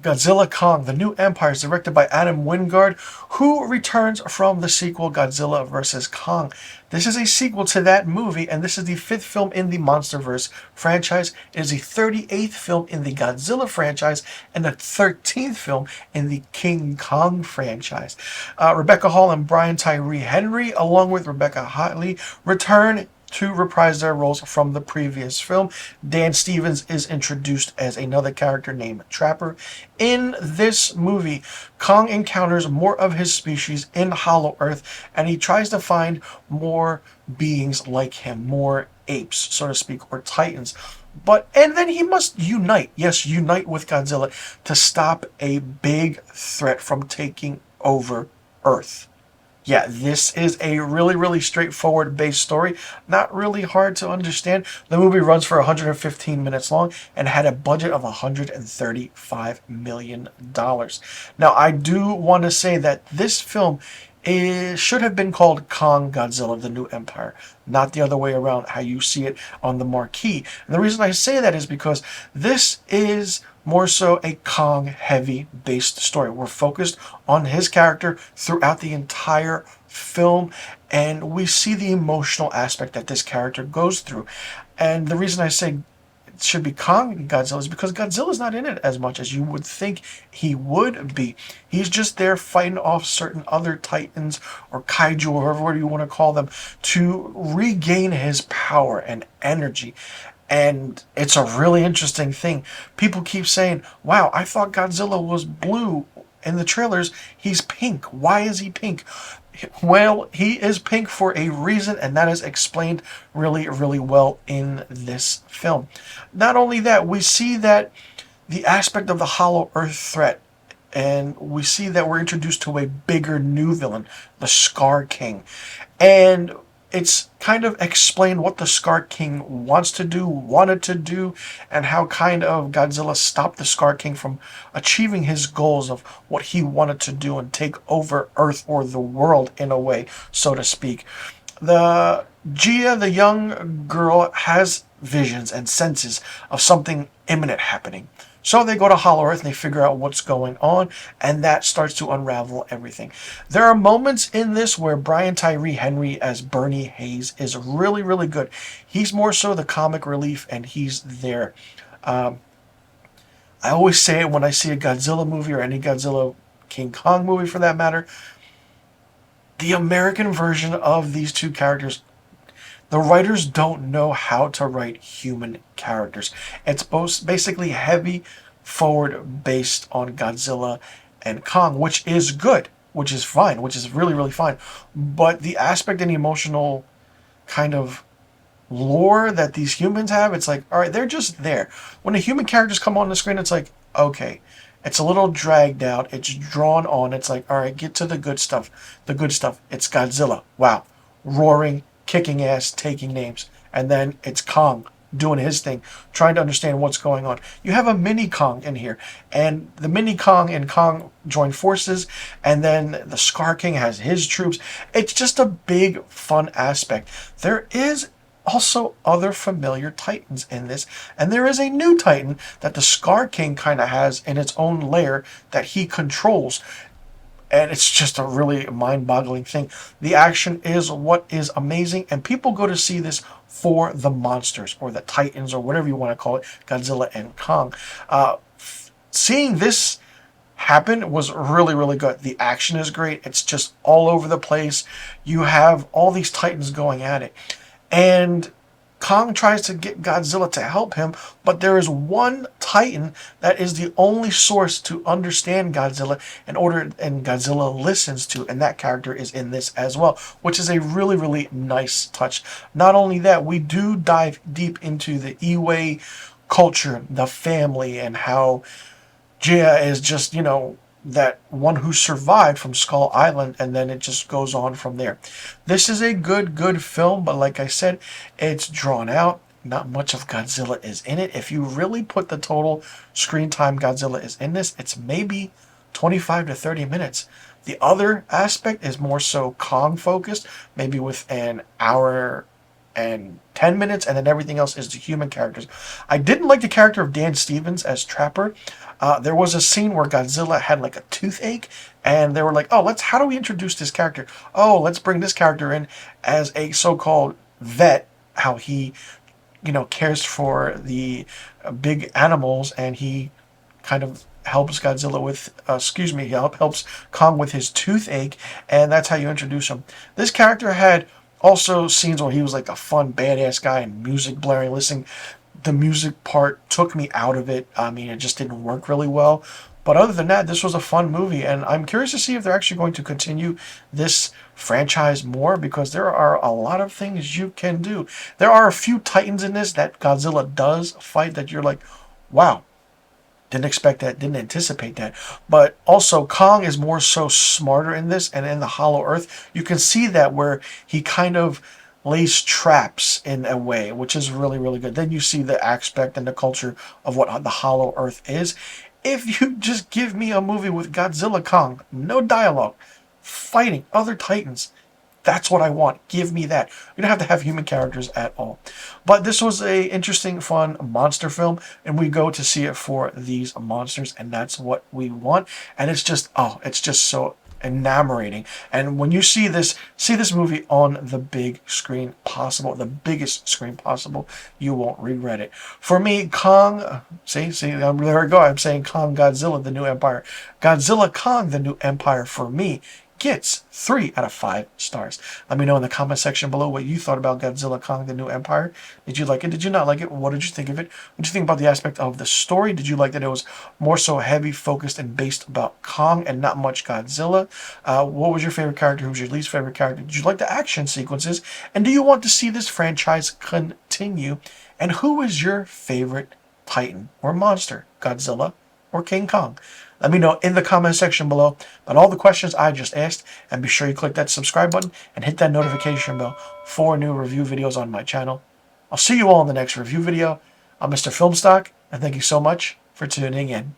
Godzilla Kong, The New Empire is directed by Adam Wingard, who returns from the sequel Godzilla vs. Kong. This is a sequel to that movie, and this is the 5th film in the MonsterVerse franchise. It is the 38th film in the Godzilla franchise, and the 13th film in the King Kong franchise. Rebecca Hall and Brian Tyree Henry, along with Rebecca Hartley, return to reprise their roles from the previous film. Dan Stevens is introduced as another character named Trapper. In this movie, Kong encounters more of his species in Hollow Earth, and he tries to find more beings like him, more apes, so to speak, or titans. And then he must unite, yes, unite with Godzilla to stop a big threat from taking over Earth. Yeah, this is a really, really straightforward base story. Not really hard to understand. The movie runs for 115 minutes long and had a budget of $135 million. Now, I do want to say that this film should have been called Kong Godzilla, The New Empire, not the other way around, how you see it on the marquee. And the reason I say that is because this is more so a Kong heavy based story. We're focused on his character throughout the entire film, and we see the emotional aspect that this character goes through. And the reason I say it should be Kong Godzilla is because Godzilla's not in it as much as you would think he would be. He's just there fighting off certain other titans or kaiju or whatever you want to call them to regain his power and energy. And it's a really interesting thing. People keep saying, wow, I thought Godzilla was blue. In the trailers, he's pink. Why is he pink? Well, he is pink for a reason, and that is explained really, really well in this film. Not only that, we see that the aspect of the Hollow Earth threat, and we see that we're introduced to a bigger new villain, the Scar King. And it's kind of explained what the Scar King wants to do, wanted to do, and how kind of Godzilla stopped the Scar King from achieving his goals of what he wanted to do and take over Earth or the world in a way, so to speak. The Gia, the young girl, has visions and senses of something imminent happening. So they go to Hollow Earth and they figure out what's going on, and that starts to unravel everything. There are moments in this where Brian Tyree Henry as Bernie Hayes is really, really good. He's more so the comic relief, and he's there. I always say it when I see a Godzilla movie or any Godzilla King Kong movie for that matter. The American version of these two characters, the writers don't know how to write human characters. It's both basically heavy forward based on Godzilla and Kong, which is good, which is fine, which is really, really fine. But the aspect and emotional kind of lore that these humans have, it's like, all right, they're just there. When the human characters come on the screen, it's like, okay, it's a little dragged out. It's drawn on. It's like, all right, get to the good stuff. The good stuff. It's Godzilla. Wow. Roaring, kicking ass, taking names. And then it's Kong doing his thing, trying to understand what's going on. You have a mini Kong in here, and the mini Kong and Kong join forces, and then the Scar King has his troops. It's just a big fun aspect. There is also other familiar titans in this, and there is a new titan that the Scar King kind of has in its own lair that he controls. And it's just a really mind-boggling thing. The action is what is amazing, and people go to see this for the monsters, or the titans, or whatever you want to call it, Godzilla and Kong. Seeing this happen was really, really good. The action is great. It's just all over the place. You have all these titans going at it. And Kong tries to get Godzilla to help him, but there is one Titan that is the only source to understand Godzilla and Godzilla listens to, and that character is in this as well, which is a really, really nice touch. Not only that, we do dive deep into the Iway culture, the family, and how Jia is just, that one who survived from Skull Island, and then it just goes on from there. This is a good film, but like I said, it's drawn out. Not much of Godzilla is in it. If you really put the total screen time Godzilla is in this, it's maybe 25 to 30 minutes. The other aspect is more so Kong focused, maybe with an hour and 10 minutes, and then everything else is the human characters. I didn't like the character of Dan Stevens as Trapper. There was a scene where Godzilla had like a toothache, and they were like, "Oh, how do we introduce this character? Oh, let's bring this character in as a so-called vet. How he, cares for the big animals, and he kind of helps Godzilla with, he helps Kong with his toothache, and that's how you introduce him." This character had also scenes where he was like a fun, badass guy and music blaring. Listening, the music part took me out of it. I mean, it just didn't work really well. But other than that, this was a fun movie, and I'm curious to see if they're actually going to continue this franchise more, because there are a lot of things you can do. There are a few Titans in this that Godzilla does fight that you're like, wow, didn't expect that, didn't anticipate that. But also, Kong is more so smarter in this, and in the Hollow Earth, you can see that where he kind of lays traps in a way, which is really, really good. Then you see the aspect and the culture of what the Hollow Earth is. If you just give me a movie with Godzilla Kong, no dialogue, fighting other Titans, that's what I want. Give me that. You don't have to have human characters at all. But this was a interesting, fun monster film, and we go to see it for these monsters, and that's what we want. And it's just so enamoring. And when you see this movie on the big screen possible, the biggest screen possible, you won't regret it. For me, Kong, there we go. I'm saying Kong Godzilla, The New Empire. Godzilla Kong, The New Empire, for me, gets 3 out of 5 stars. Let me know in the comment section below what you thought about Godzilla Kong, The New Empire. Did you like it? Did you not like it? What did you think of it? What did you think about the aspect of the story? Did you like that it was more so heavy focused and based about Kong and not much Godzilla? What was your favorite character? Who was your least favorite character? Did you like the action sequences? And do you want to see this franchise continue? And who is your favorite Titan or monster? Godzilla or King Kong? Let me know in the comment section below about all the questions I just asked, and be sure you click that subscribe button and hit that notification bell for new review videos on my channel. I'll see you all in the next review video. I'm Mr. Filmstock, and thank you so much for tuning in.